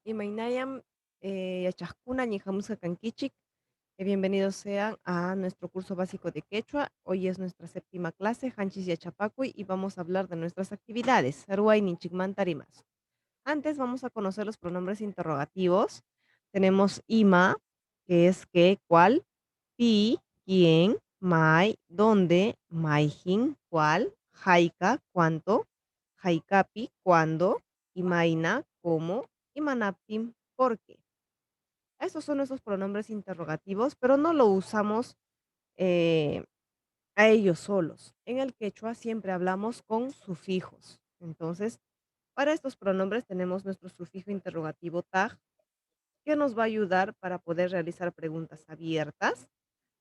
Imaynayam, yachajkuna ñijamusqa kankichik. Bienvenidos sean a nuestro curso básico de quechua. Hoy es nuestra séptima clase, Hanchis Yachapacuy, y vamos a hablar de nuestras actividades. Aruay ninchikman tarimas. Antes vamos a conocer los pronombres interrogativos. Tenemos ima, que es qué, cuál, pi, quién, mai, dónde, maijin, cuál, jaika, cuánto, jaikapi, cuándo, imaina, cómo, y manaptim, por qué. Estos son nuestros pronombres interrogativos, pero no lo usamos eh, a ellos solos. En el quechua siempre hablamos con sufijos. Entonces, para estos pronombres tenemos nuestro sufijo interrogativo tag, que nos va a ayudar para poder realizar preguntas abiertas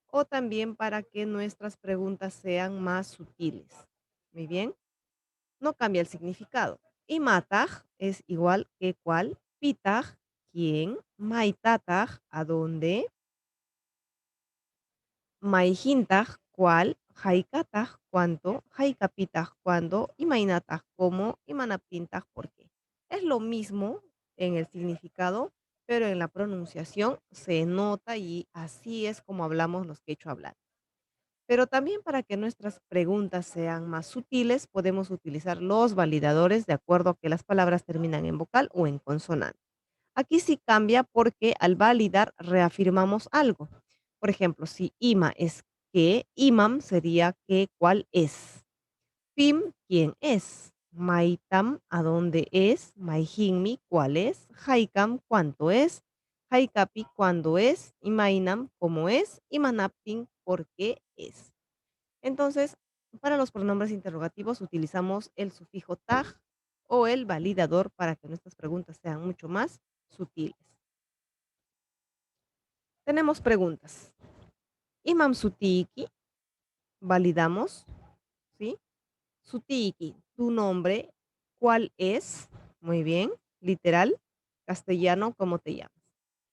o también para que nuestras preguntas sean más sutiles. Muy bien, no cambia el significado. Y matag es igual que cuál, pitag, quién, maitatag, a dónde, maijintag, cuál, jaikatag, cuánto, jaikapitag, cuándo, y mainatag, cómo, y manaptintag, por qué. Es lo mismo en el significado, pero en la pronunciación se nota y así es como hablamos los quechua hablantes. Pero también para que nuestras preguntas sean más sutiles, podemos utilizar los validadores de acuerdo a que las palabras terminan en vocal o en consonante. Aquí sí cambia porque al validar reafirmamos algo. Por ejemplo, si ima es qué, imam sería qué, cuál es. Pim, quién es. Maitam, a dónde es. Maijinmi, cuál es. Haikam, cuánto es. Haikapi, cuándo es. Y mainam, cómo es. Y manaptin, por qué es. Entonces, para los pronombres interrogativos utilizamos el sufijo tag o el validador para que nuestras preguntas sean mucho más sutiles. Tenemos preguntas. Imam sutiki, validamos, ¿sí? Sutiki, tu nombre, ¿cuál es? Muy bien, literal, castellano, ¿cómo te llamas?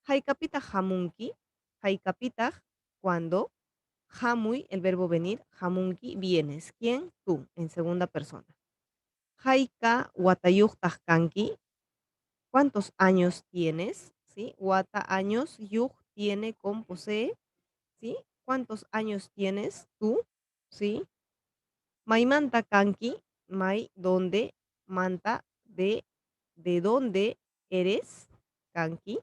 Haikapita hamunki, haikapita, ¿cuándo? Hamui, el verbo venir, hamunki, vienes. ¿Quién? Tú, en segunda persona. Haika watayuk tajkanki, ¿cuántos años tienes? ¿Sí? Wata años, yuk tiene con posee, ¿sí? ¿Cuántos años tienes tú? ¿Sí? Maimanta kanki, mai, ¿dónde? Manta, ¿de dónde eres? Kanki.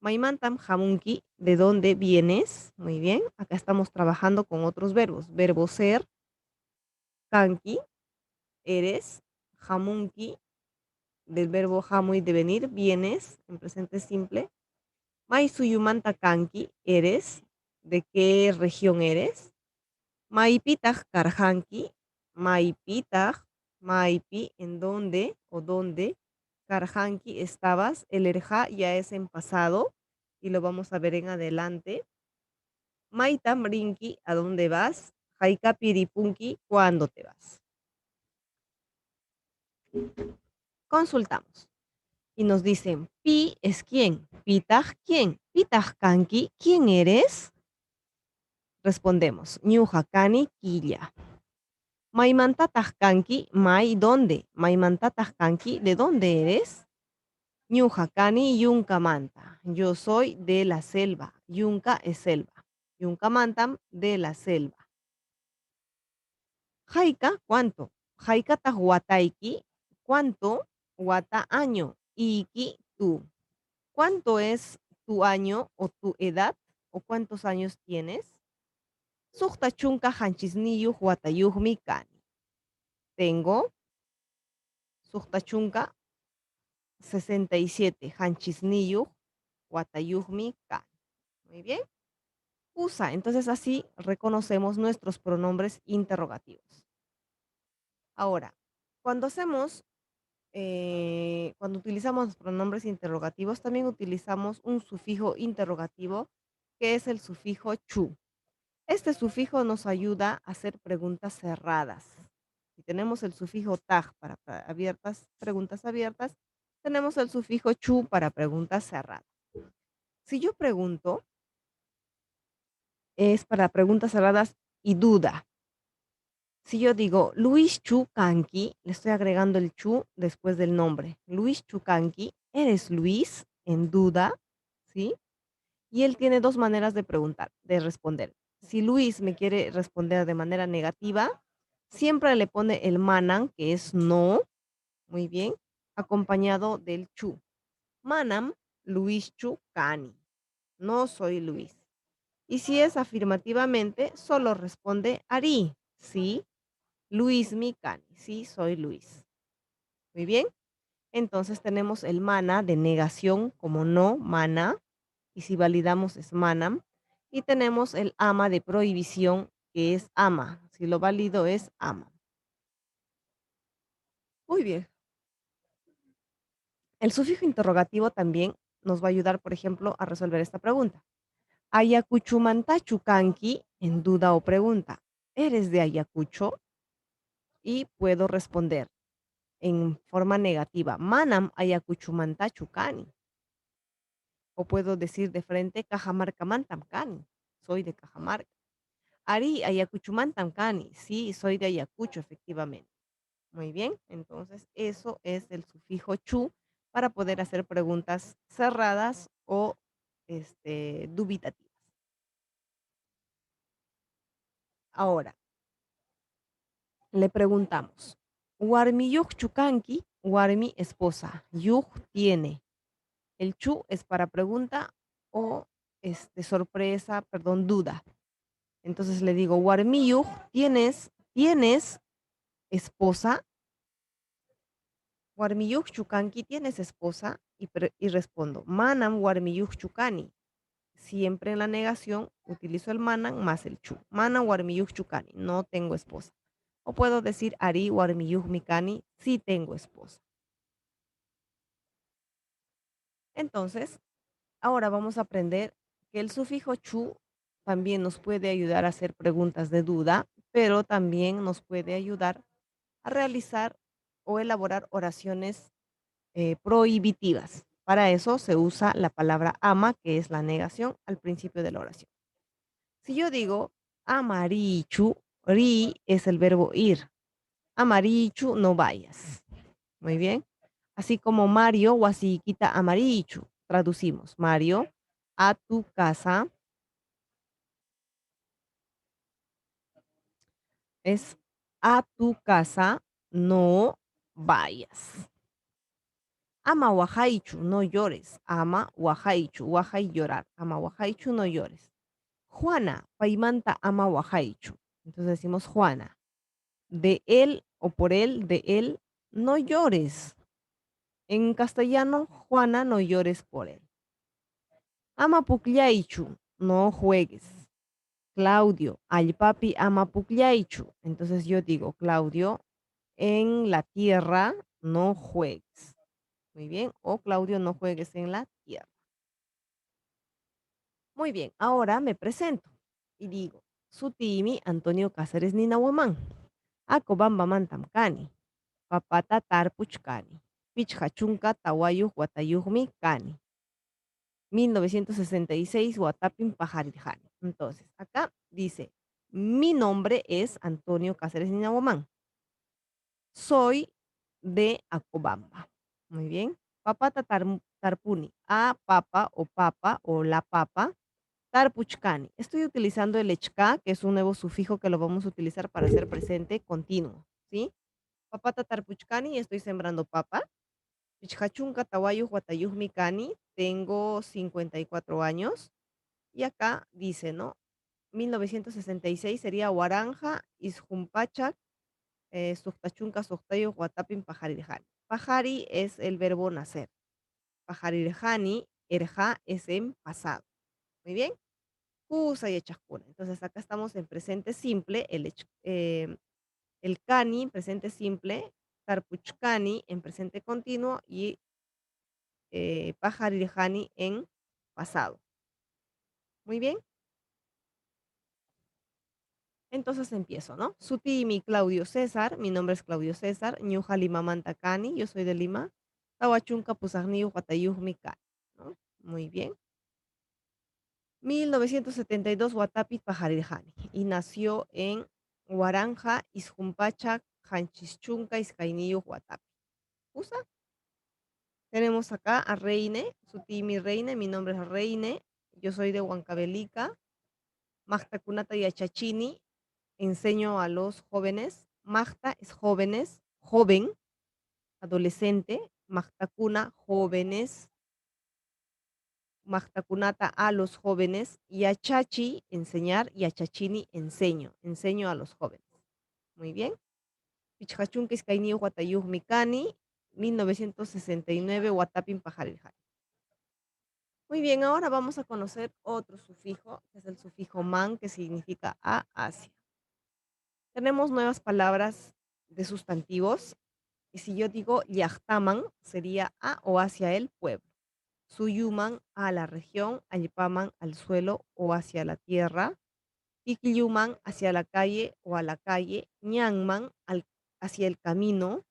Maimantam hamunki, ¿de dónde vienes? Muy bien, acá estamos trabajando con otros verbos. Verbo ser, kanki, eres, hamunki, del verbo hamui, de venir, vienes, en presente simple. Mai suyumanta kanki, eres, ¿de qué región eres? Maipitaj karhanki, Maipitaj, Maipi, ¿en dónde o dónde? Karhanki, estabas. El erja ya es en pasado y lo vamos a ver en adelante. Maitam rinki, ¿a dónde vas? Haika piripunki, ¿cuándo te vas? Consultamos y nos dicen, pi es quién, pitaj quién, pitaj kanki, ¿quién eres? Respondemos, ñujakani quilla. Maimantataj kanki, mai, ¿dónde? Maimantataj kanki, ¿de dónde eres? Ñujakani yunka manta. Yo soy de la selva. Yunka es selva. Yunka mantam, de la selva. Jaika, ¿cuánto? Jaika wataiki, ¿cuánto? Wata, año. Iki, tú. ¿Cuánto es tu año o tu edad? ¿O cuántos años tienes? Sukta chunka hanchisniyuj watayuhmi kani. Tengo, sukta chunka 67, hanchisniyuj watayuhmi kani. Muy bien. Usa, entonces así reconocemos nuestros pronombres interrogativos. Ahora, cuando hacemos cuando utilizamos los pronombres interrogativos, también utilizamos un sufijo interrogativo que es el sufijo chu. Este sufijo nos ayuda a hacer preguntas cerradas. Si tenemos el sufijo tag para abiertas, preguntas abiertas, tenemos el sufijo chu para preguntas cerradas. Si yo pregunto, es para preguntas cerradas y duda. Si yo digo Luis Chu Kanki, le estoy agregando el Chu después del nombre. Luis Chu Kanki, ¿eres Luis? En duda, ¿sí? Y él tiene 2 maneras de preguntar, de responder. Si Luis me quiere responder de manera negativa, siempre le pone el manan, que es no, muy bien, acompañado del chu. Manam, Luis Chu Kani. No soy Luis. Y si es afirmativamente, solo responde Ari. Sí, Luis mi Kani. Sí, soy Luis. Muy bien. Entonces tenemos el mana de negación como no, mana. Y si validamos es manam. Y tenemos el ama de prohibición que es ama. Si lo válido es ama. Muy bien. El sufijo interrogativo también nos va a ayudar, por ejemplo, a resolver esta pregunta. Ayacuchumantachu kanki, en duda o pregunta. ¿Eres de Ayacucho? Y puedo responder en forma negativa. Manam Ayacuchumantachu kani. O puedo decir de frente Cajamarca Mantam kani. Soy de Cajamarca. Ari Ayacuchumantam kani. Sí, soy de Ayacucho, efectivamente. Muy bien, entonces eso es el sufijo chu para poder hacer preguntas cerradas o dubitativas. Ahora, le preguntamos, Warmi yuk chukanki, Warmi esposa, yuk tiene. El chu es para pregunta o sorpresa, perdón, duda. Entonces le digo, Warmi yuk, ¿tienes esposa? Warmiyuk chukanki, ¿tienes esposa? Y respondo, manam warmiyuk chukani. Siempre en la negación utilizo el manan más el chu. Manam warmiyuk chukani, no tengo esposa. O puedo decir ari warmiyuk mikani, sí tengo esposa. Entonces, ahora vamos a aprender que el sufijo chu también nos puede ayudar a hacer preguntas de duda, pero también nos puede ayudar a realizar o elaborar oraciones prohibitivas. Para eso se usa la palabra ama, que es la negación al principio de la oración. Si yo digo amarichu, ri es el verbo ir. Amarichu, no vayas. Muy bien. Así como Mario, quita amarichu. Traducimos, Mario, a tu casa es a tu casa, no vayas. Ama wahaichu, no llores. Ama wahaichu, wahai llorar. Ama wahaichu, no llores. Juana, paimanta ama wahaichu. Entonces decimos Juana, de él o por él, de él, no llores. En castellano, Juana, no llores por él. Ama pucllaichu, no juegues. Claudio, al papi ama pucllaichu. Entonces yo digo, Claudio, en la tierra no juegues. Muy bien. O Claudio, no juegues en la tierra. Muy bien. Ahora me presento y digo, Sutimi Antonio Cáceres Ninahuamán. Acobamba mantamcani. Papata tarpuchcani. Pichhachunca tawayuj watayujmi cani. 1966 Guatapin Pajarijani. Entonces, acá dice, mi nombre es Antonio Cáceres Ninahuamán. Soy de Acobamba. Muy bien. Papata tarpuni. A papa o la papa. Tarpuchkani. Estoy utilizando el echka, que es un nuevo sufijo que lo vamos a utilizar para hacer presente continuo. ¿Sí? Papata tarpuchkani, estoy sembrando papa. Pichhachunka tawayu huatayuj mikani. Tengo 54 años. Y acá dice, ¿no? 1966 sería Waranja, Isjumpachak, Suhtachunka, Suhtayo, Huatapin, Pajarirjani. Pajari es el verbo nacer. Pajarirjani, Erja es en pasado. Muy bien. Kusa y Echajkuna. Entonces acá estamos en presente simple, el cani, presente simple, tarpuchkani en presente continuo y pajarirjani en pasado. Muy bien. Entonces empiezo, ¿no? Suti mi Claudio César, mi nombre es Claudio César, Ñuja Lima Mantacani, yo soy de Lima, Tawachunca Pusagniu Huatayuj Micani, ¿no? Muy bien. 1972 Guatapit Pajarirjani y nació en Waranja, isjumpacha, janchischunca, iscainillo, huatapi. ¿Usa? Tenemos acá a Reine, Suti mi Reine, mi nombre es Reine, yo soy de Huancavelica, Magta Kunata y Achachini, enseño a los jóvenes. Magta es jóvenes, joven, adolescente, Magta Kuna, jóvenes, Magta Kunata a los jóvenes, y Achachi, enseñar, y Achachini, enseño, enseño a los jóvenes. Muy bien. Pichachunquis Kaini Huatayuj Mikani, 1969, Huatapin Pajarirjal. Muy bien, ahora vamos a conocer otro sufijo, que es el sufijo man, que significa a hacia. Tenemos nuevas palabras de sustantivos, y si yo digo yahtaman, sería a o hacia el pueblo. Suyuman a la región, Alpaman al suelo o hacia la tierra, Ikyuman hacia la calle o a la calle, Ñanman hacia el camino,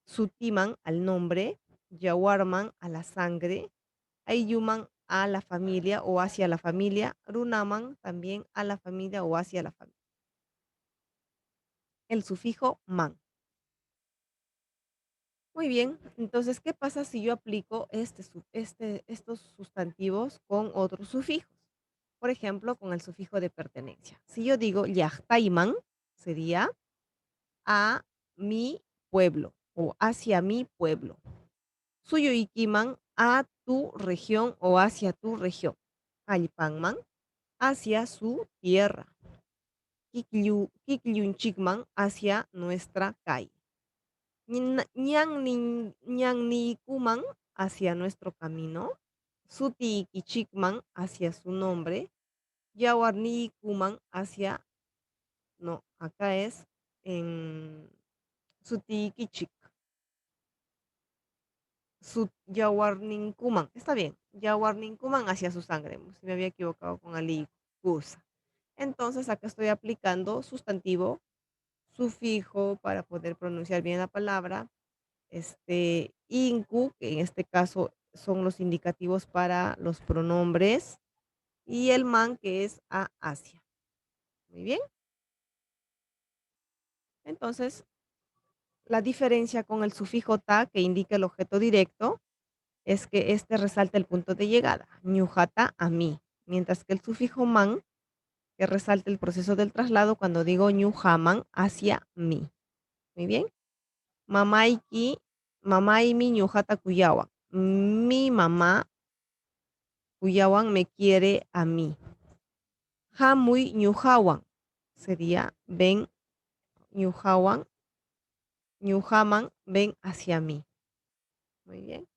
Sutiman al nombre, Yawarman a la sangre, Ayuman a la familia o hacia la familia, Runaman también a la familia o hacia la familia. El sufijo man. Muy bien, entonces, ¿qué pasa si yo aplico estos sustantivos con otros sufijos? Por ejemplo, con el sufijo de pertenencia. Si yo digo yahtaiman, sería a mi pueblo o hacia mi pueblo. Suyo ikiman, a tu región o hacia tu región. Alpanman, hacia su tierra. Kikyunchikman, hacia nuestra calle. Ñannikuman, hacia nuestro camino. Suti Ikichikman, hacia su nombre. Yawarnikuman, hacia, no, acá es en Suti Ikichik. Yawarninkuman, está bien. Yawarninkuman, hacia su sangre. Si me había equivocado con Ali Kusa. Entonces acá estoy aplicando sustantivo, sufijo para poder pronunciar bien la palabra. Inku, que en este caso son los indicativos para los pronombres, y el man, que es a hacia. Muy bien. Entonces, la diferencia con el sufijo ta, que indica el objeto directo, es que este resalta el punto de llegada, ñujata a mí, mientras que el sufijo man, que resalta el proceso del traslado cuando digo ñujaman, hacia mí. Muy bien. Mamaiki, mamaimi ñujata kuyawan. Mi mamá Kuyawan me quiere a mí. Hamuy ñujawan sería ven, ñujawan, ñujaman, ven hacia mí. Muy bien.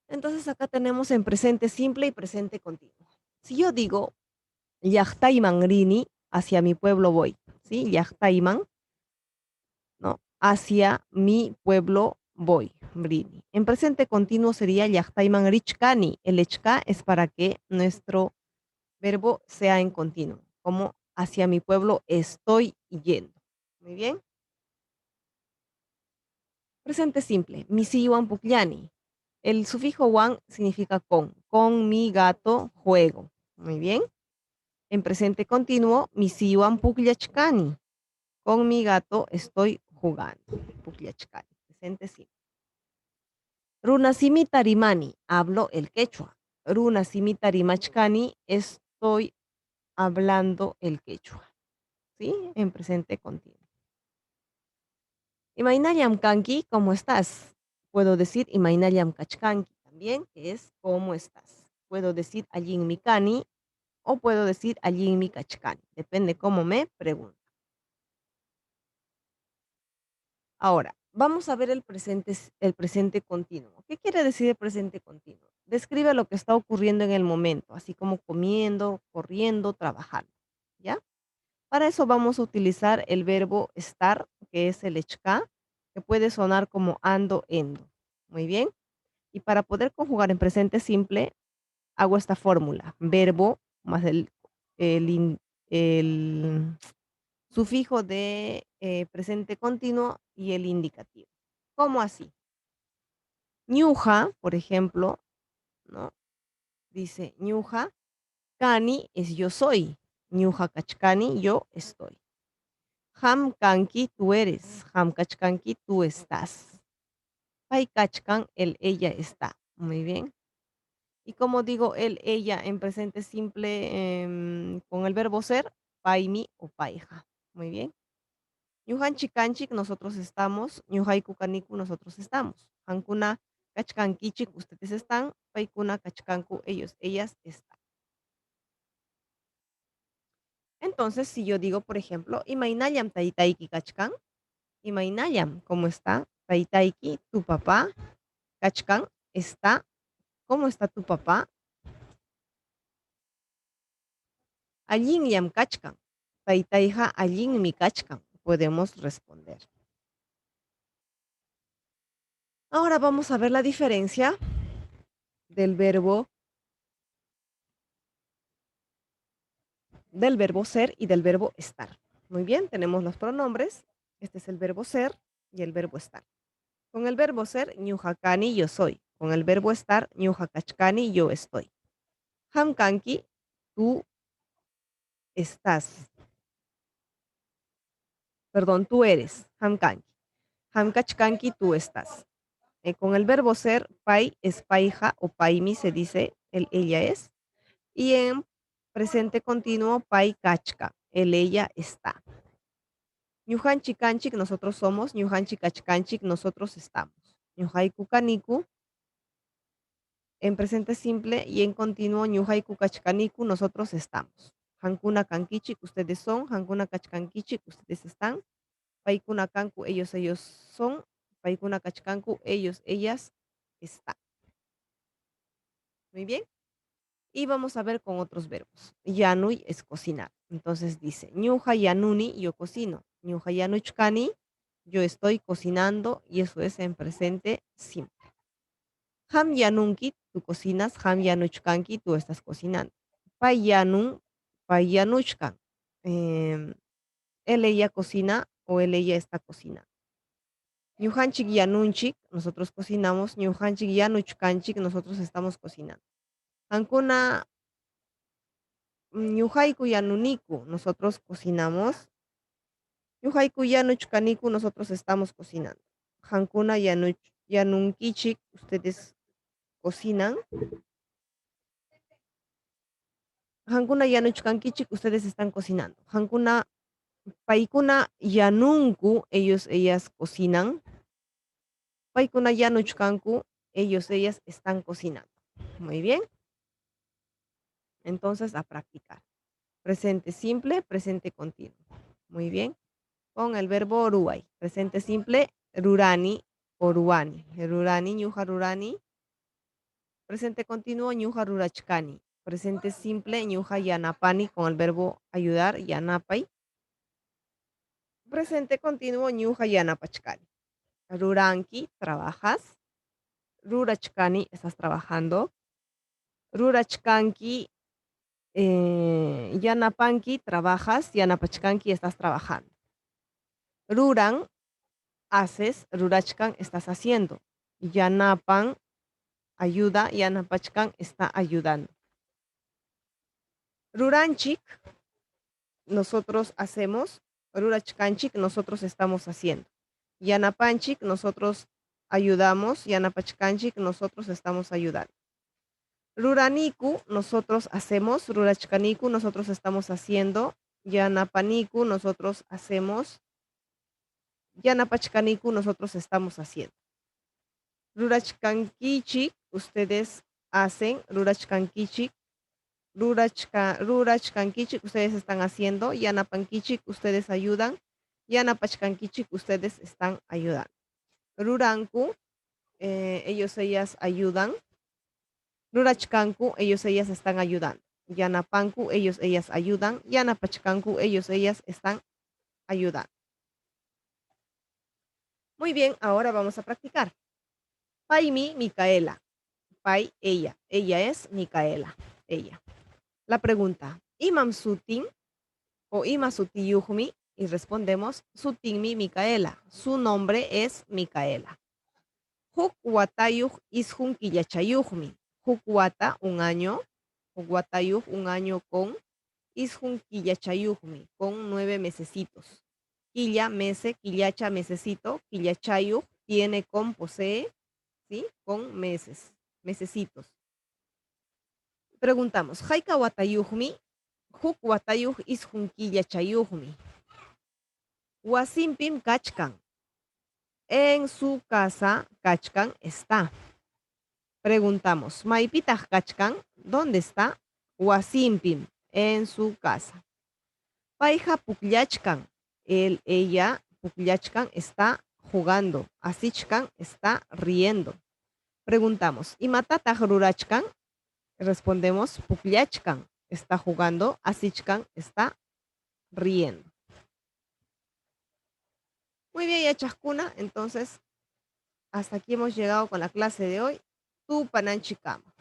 Entonces acá tenemos en presente simple y presente continuo. Si yo digo Yahtaiman rini, hacia mi pueblo voy, ¿sí? Yahtaiman, ¿no? Hacia mi pueblo voy, rini. En presente continuo sería Yahtaiman richkani. El echka es para que nuestro verbo sea en continuo, como hacia mi pueblo estoy yendo. Muy bien. Presente simple, misi wan puklani. El sufijo wan significa con mi gato juego. Muy bien. En presente continuo, misi wan puklachkani. Con mi gato estoy jugando. Puklachkani. Presente simple. Runa simi tarimani, hablo el quechua. Runa simi tarimachkani, estoy hablando el quechua. ¿Sí? En presente continuo. Imainayam kanki, ¿cómo estás? Puedo decir Imainayam kachkanki también, que es ¿cómo estás? Puedo decir allí en mi cani o puedo decir allí en mi kachkani. Depende cómo me pregunta. Ahora, vamos a ver el presente continuo. ¿Qué quiere decir el presente continuo? Describe lo que está ocurriendo en el momento, así como comiendo, corriendo, trabajando. ¿Ya? Para eso vamos a utilizar el verbo estar, que es el echka, que puede sonar como ando, endo. Muy bien. Y para poder conjugar en presente simple, hago esta fórmula. Verbo más el, in- el sufijo de presente continuo y el indicativo. ¿Cómo así? Ñuja, por ejemplo, ¿no? Dice ñuja, cani es yo soy. Ñuja kachkani, yo estoy. Ham kanki, tú eres. Ham kachkanki, tú estás. Pai kachkan, él, ella está. Muy bien. Y como digo él, ella en presente simple con el verbo ser, paimi o paija. Muy bien. Ñujan chikanchik, nosotros estamos. Ñujay kukaniku, nosotros estamos. Hankuna kachkankichik, ustedes están. Paikuna kachkanku, ellos, ellas están. Entonces, si yo digo, por ejemplo, imainayam taitaiki kachkan, imainayam, ¿cómo está? Taitaiki, tu papá, kachkan, está. ¿Cómo está tu papá? Allin yam kachkan. Taitaija allin mi kachkan. Podemos responder. Ahora vamos a ver la diferencia del verbo ser y del verbo estar. Muy bien, tenemos los pronombres. Este es el verbo ser y el verbo estar. Con el verbo ser, ñujakani, yo soy. Con el verbo estar, ñujakachkani, yo estoy. Hamkanki, tú estás. Perdón, tú eres. Hamkanki. Hamkachkanki, tú estás. Con el verbo ser, pai es paija o paimi, se dice, ella es. Y en presente continuo, pai kachka, el ella está. Ñujanchik kanchik, nosotros somos. Ñujanchik kachkanchik, nosotros estamos. Ñujay kukaniku, en presente simple y en continuo, ñujay kukachkaniku, nosotros estamos. Hankuna kankichik, ustedes son. Hankuna kachkankichik, ustedes están. Paikuna kanku, ellos son. Paikuna kachkanku, ellos, ellas están. Muy bien. Y vamos a ver con otros verbos. Yanui es cocinar. Entonces dice, ñuja yanuni, yo cocino. Ñuja yanuchkani, yo estoy cocinando y eso es en presente simple. Ham yanunki, tú cocinas. Ham yanuchkanki, tú estás cocinando. Pai yanun, pai yanuchkan. Él, ella cocina o él, ella está cocinando. Ñujanchik yanunchik, nosotros cocinamos. Ñujanchik yanuchkanchik, nosotros estamos cocinando. Ankuna ñujayku yanuniku, nosotros cocinamos. Ñujayku yanuchkaniku, nosotros estamos cocinando. Hankuna yanunkichik, ustedes cocinan. Hankuna yanuchkankichik, ustedes están cocinando. Hankuna paikuna yanunku, ellos, ellas cocinan. Paikuna yanuchkanku, ellos, ellas están cocinando. Muy bien. Entonces, a practicar. Presente simple, presente continuo. Muy bien. Con el verbo oruai. Presente simple, rurani, oruani. Rurani, ñuja rurani. Presente continuo, ñuja rurachkani. Presente simple, ñuja yanapani, con el verbo ayudar, yanapai. Presente continuo, ñuja yanapachkani. Ruranki, trabajas. Rurachkani, estás trabajando. Rurachkanki, yanapanki, trabajas. Yanapachkanki, estás trabajando. Ruran, haces. Rurachkan, estás haciendo. Yanapan, ayuda. Yanapachkan, está ayudando. Ruranchik, nosotros hacemos. Rurachkanchik, nosotros estamos haciendo. Yanapanchik, nosotros ayudamos. Yanapachkanchik, nosotros estamos ayudando. Ruraniku, nosotros hacemos. Rurachkaniku, nosotros estamos haciendo. Yanapaniku, nosotros hacemos. Yanapachkaniku, nosotros estamos haciendo. Rurachkankichik, ustedes hacen. Rurachkankichik, rurachkankichik, ustedes están haciendo. Yanapankichik, ustedes ayudan. Yanapachkankichik, ustedes están ayudando. Ruranku, ellos, ellas ayudan. Rurachkanku, ellos, ellas están ayudando. Yanapanku, ellos, ellas ayudan. Yanapachkanku, ellos, ellas están ayudando. Muy bien, ahora vamos a practicar. Paimi, Micaela. Pai, ella. Ella es Micaela. Ella. La pregunta, Imam Sutin o Ima Sutiyuhmi, y respondemos Sutinmi Micaela. Su nombre es Micaela. Huk watayuh ishun killachayuhmi. Huk wata, un año. Huk watayuh, un año con. Ishun quillachayuqmi, con 9 mesecitos. Quilla, mese, quillacha, mesecito, quillachayuq, tiene con, posee, ¿sí? Con meses, mesecitos. Preguntamos, ¿Haika watayuqmi? Huk watayuq ishun quillachayuqmi. Wasimpim kachkan. En su casa, kachkan está. Preguntamos, ¿Maipitaq kachkan? ¿Dónde está? Wasimpim, en su casa. Paija pukllachkan. Ella, pukllachkan, está jugando. Asichkan está riendo. Preguntamos, ¿Imatataq rurachkan? Respondemos, pukllachkan, está jugando. Asichkan está riendo. Muy bien, ya chascuna. Entonces, hasta aquí hemos llegado con la clase de hoy. Tu pananchikama.